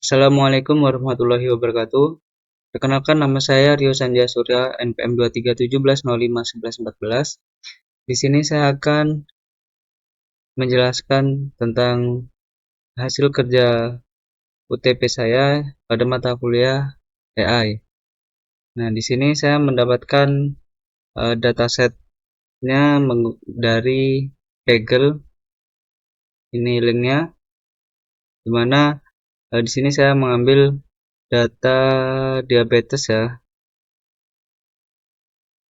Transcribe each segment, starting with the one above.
Assalamualaikum warahmatullahi wabarakatuh. Perkenalkan nama saya Rio Sanjaya Surya, NPM 2317051114. Di sini saya akan menjelaskan tentang hasil kerja UTP saya pada mata kuliah AI. Nah, di sini saya mendapatkan datasetnya dari Kaggle. Ini linknya, di mana di sini saya mengambil data diabetes ya.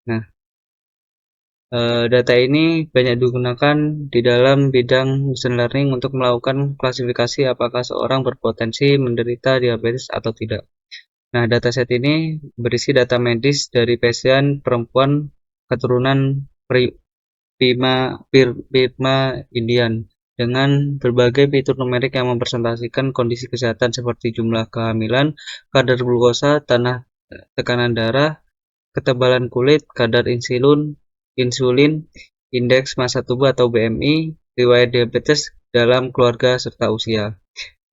Nah, data ini banyak digunakan di dalam bidang machine learning untuk melakukan klasifikasi apakah seorang berpotensi menderita diabetes atau tidak. Nah, dataset ini berisi data medis dari pasien perempuan keturunan Birma Indian dengan berbagai fitur numerik yang mempresentasikan kondisi kesehatan seperti jumlah kehamilan, kadar glukosa, tekanan darah, ketebalan kulit, kadar insulin, indeks massa tubuh atau BMI, riwayat diabetes dalam keluarga serta usia.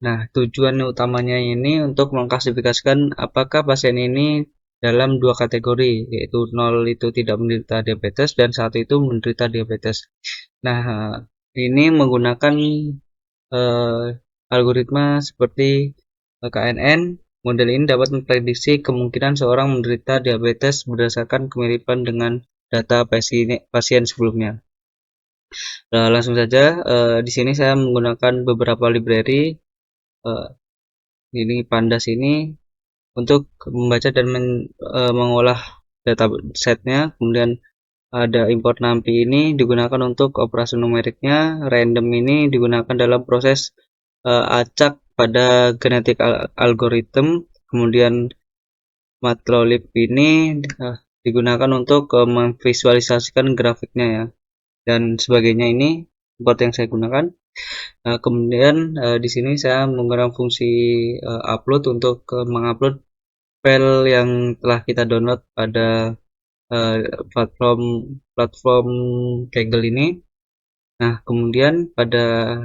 Nah, tujuan utamanya ini untuk mengklasifikasikan apakah pasien ini dalam dua kategori, yaitu 0 itu tidak menderita diabetes dan 1 itu menderita diabetes. Nah, ini menggunakan eh, algoritma seperti KNN. Model ini dapat memprediksi kemungkinan seorang menderita diabetes berdasarkan kemiripan dengan data pasien sebelumnya. Nah, langsung saja, di sini saya menggunakan beberapa library. eh, ini Pandas ini untuk membaca dan mengolah data setnya. Kemudian ada import NumPy ini digunakan untuk operasi numeriknya. Random ini digunakan dalam proses acak pada genetik algorithm. Kemudian Matplotlib ini digunakan untuk memvisualisasikan grafiknya ya, dan sebagainya. Ini import yang saya gunakan. Kemudian di sini saya menggunakan fungsi upload untuk mengupload file yang telah kita download pada uh, platform platform Kaggle ini. Nah, kemudian pada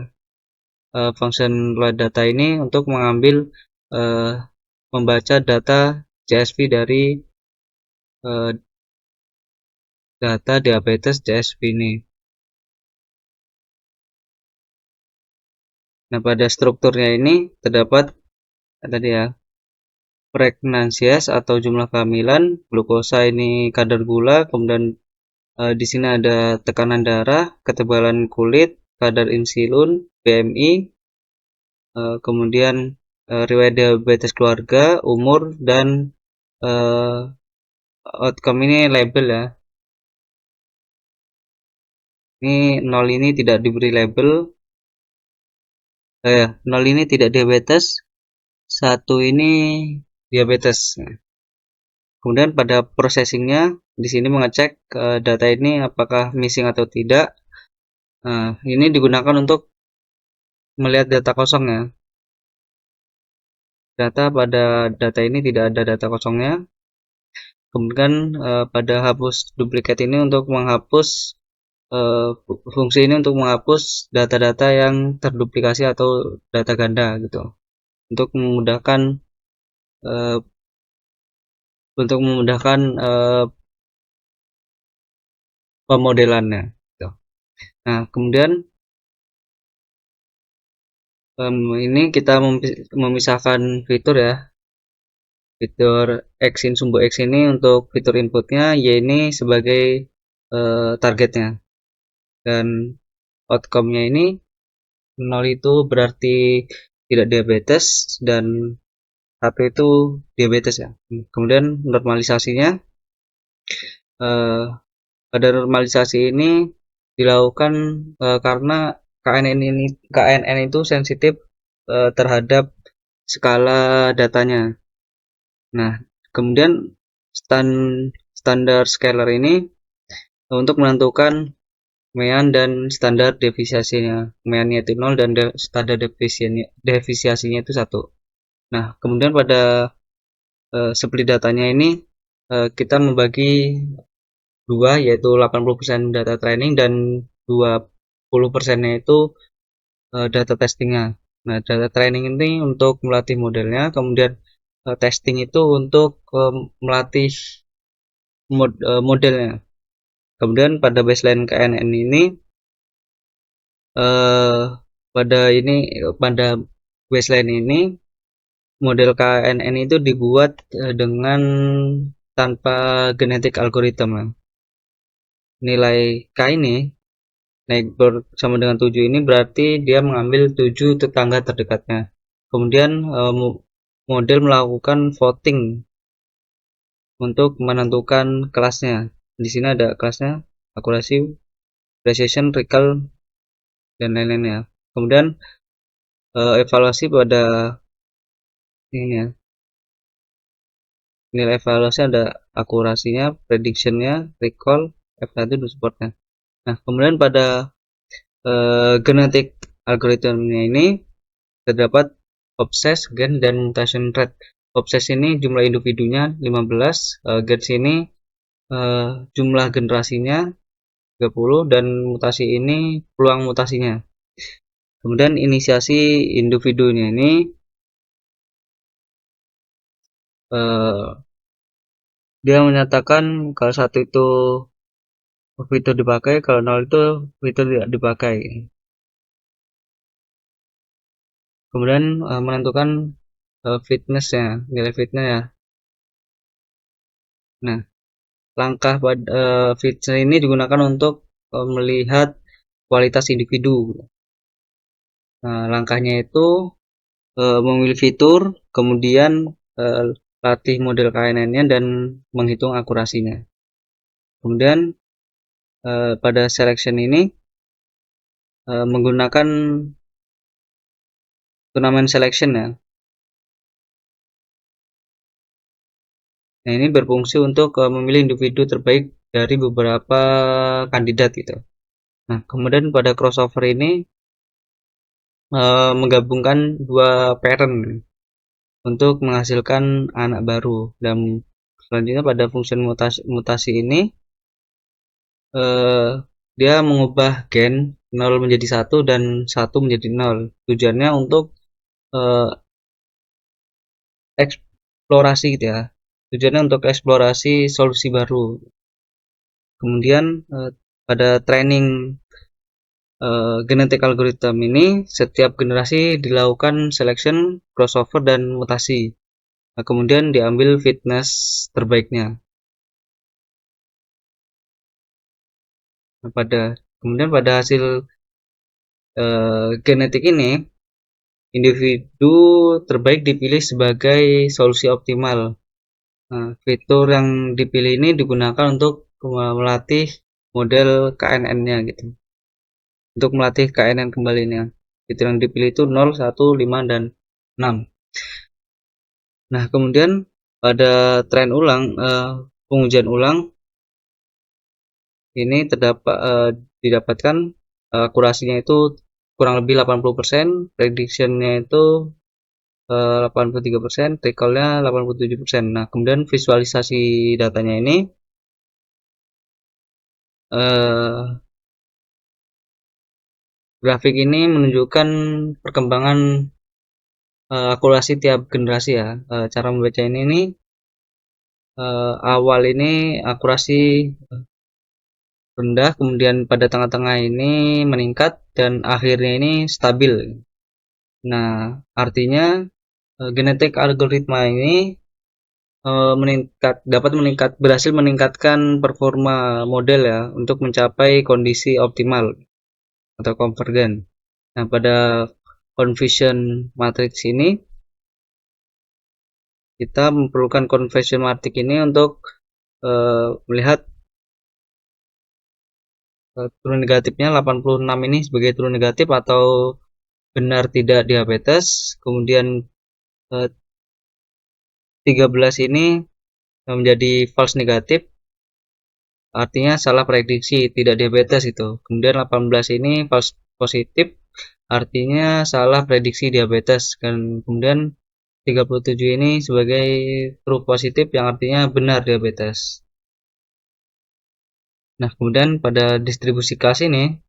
function load data ini untuk mengambil uh, membaca data CSV dari uh, data diabetes CSV ini. Nah, pada strukturnya ini terdapat tadi ya, pregnansias atau jumlah kehamilan, glukosa ini kadar gula, kemudian di sini ada tekanan darah, ketebalan kulit, kadar insulin, BMI, kemudian riwayat diabetes keluarga, umur, dan uh, outcome ini label ya. Ini 0 ini tidak diberi label. 0 ini tidak diabetes, 1 ini diabetes. Kemudian pada processingnya di sini mengecek data ini apakah missing atau tidak. Ini digunakan untuk melihat data kosong ya. Pada data ini tidak ada data kosongnya. Kemudian pada hapus duplikat ini untuk menghapus fungsi ini untuk menghapus data-data yang terduplikasi atau data ganda gitu. Untuk memudahkan uh, pemodelannya gitu. Nah, kemudian ini kita memisahkan fitur ya. Fitur X in sumbu X ini untuk fitur inputnya, Y ini sebagai targetnya, dan outcome-nya ini 0 itu berarti tidak diabetes dan 1 itu diabetes ya. Kemudian normalisasinya, pada normalisasi ini dilakukan karena KNN itu sensitif terhadap skala datanya. Nah, kemudian standar scalar ini untuk menentukan mean dan standar deviasinya. Meannya itu 0 dan standar deviasinya itu 1. Nah, kemudian pada split datanya ini kita membagi dua, yaitu 80% data training dan 20%-nya itu data testingnya. Nah, data training ini untuk melatih modelnya, kemudian testing itu untuk melatih modelnya. Kemudian pada baseline KNN ini eh, pada baseline ini model KNN itu dibuat dengan tanpa genetik algoritma. Nilai K ini naik sama dengan 7 ini berarti dia mengambil 7 tetangga terdekatnya. Kemudian model melakukan voting untuk menentukan kelasnya. Di sini ada kelasnya, akurasi, precision, recall, dan lain-lainnya. Kemudian evaluasi pada ini ya. Nilai evaluasi ada akurasinya, predictionnya, recall, F1 dan supportnya. Nah, kemudian pada genetik algoritmnya ini terdapat obses, gen, dan mutation rate. Obses ini jumlah individunya 15, gens ini jumlah generasinya 30, dan mutasi ini peluang mutasinya. Kemudian inisiasi individunya ini dia menyatakan kalau satu itu fitur dipakai, kalau nol itu fitur tidak dipakai. Kemudian menentukan fitnessnya, nilai fitness ya. Nah, langkah pada fitness ini digunakan untuk melihat kualitas individu. Nah, langkahnya itu memilih fitur, kemudian latih model KNN-nya dan menghitung akurasinya. Kemudian pada selection ini menggunakan turnamen selection ya. Nah, ini berfungsi untuk memilih individu terbaik dari beberapa kandidat gitu. Nah, kemudian pada crossover ini menggabungkan dua parent untuk menghasilkan anak baru. Dan selanjutnya pada fungsi mutasi ini dia mengubah gen 0 menjadi 1 dan 1 menjadi 0. Tujuannya untuk eksplorasi gitu ya. Tujuannya untuk eksplorasi solusi baru. Kemudian pada training genetik algorithm ini setiap generasi dilakukan selection, crossover, dan mutasi. Nah, kemudian diambil fitness terbaiknya. Nah, kemudian pada hasil genetik ini, individu terbaik dipilih sebagai solusi optimal. Nah, fitur yang dipilih ini digunakan untuk melatih model KNN-nya gitu. Untuk melatih KNN kembalinya. Fitur yang dipilih itu 0, 1, 5, dan 6. Nah, kemudian pada pengujian ulang ini didapatkan akurasinya itu kurang lebih 80%, prediction-nya itu 83%, recall-nya 87%. Nah, kemudian visualisasi datanya ini grafik ini menunjukkan perkembangan akurasi tiap generasi ya. Cara membaca ini awal ini akurasi rendah, kemudian pada tengah-tengah ini meningkat, dan akhirnya ini stabil. Nah, artinya genetik algoritma ini berhasil meningkatkan performa model ya untuk mencapai kondisi optimal atau konvergen. Nah, pada conversion matrix ini kita memerlukan conversion matrix ini untuk melihat true negatifnya 86 ini sebagai true negatif atau benar tidak diabetes. Kemudian 13 ini menjadi false negatif, artinya salah prediksi tidak diabetes itu. Kemudian 18 ini false positif, artinya salah prediksi diabetes. Dan kemudian 37 ini sebagai true positif yang artinya benar diabetes. Nah, kemudian pada distribusi kelas ini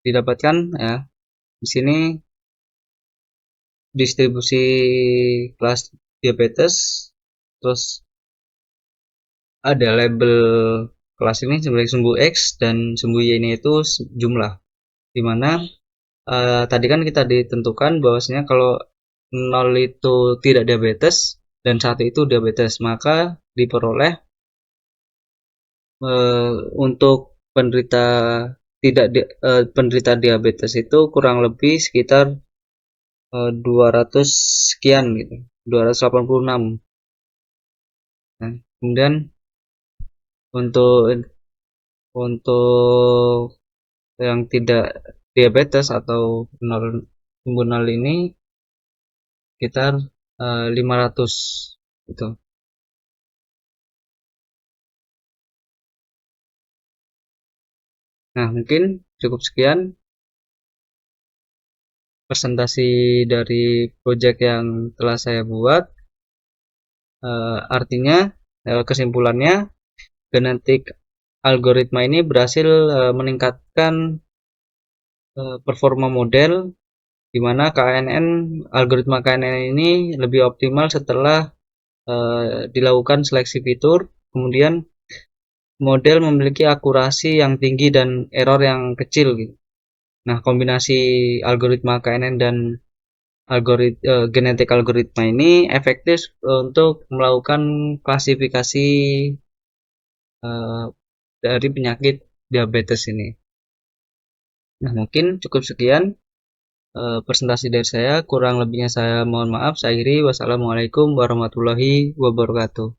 didapatkan ya. Di sini distribusi kelas diabetes, terus ada label kelas ini sebagai sumbu X dan sumbu Y ini itu jumlah, dimana tadi kan kita ditentukan bahwasanya kalau 0 itu tidak diabetes dan 1 itu diabetes, maka diperoleh untuk penderita diabetes itu kurang lebih sekitar 200 sekian gitu, 286. Nah, kemudian untuk untuk yang tidak diabetes atau sumbu 0 ini sekitar 500 gitu. Nah, mungkin cukup sekian presentasi dari project yang telah saya buat. Artinya kesimpulannya, genetik algoritma ini berhasil meningkatkan performa model, di mana algoritma KNN ini lebih optimal setelah dilakukan seleksi fitur. Kemudian model memiliki akurasi yang tinggi dan error yang kecil gitu. Nah, kombinasi algoritma KNN dan genetik algoritma ini efektif untuk melakukan klasifikasi dari penyakit diabetes ini. Nah, mungkin cukup sekian presentasi dari saya. Kurang lebihnya saya mohon maaf. Saya akhiri. Wassalamualaikum warahmatullahi wabarakatuh.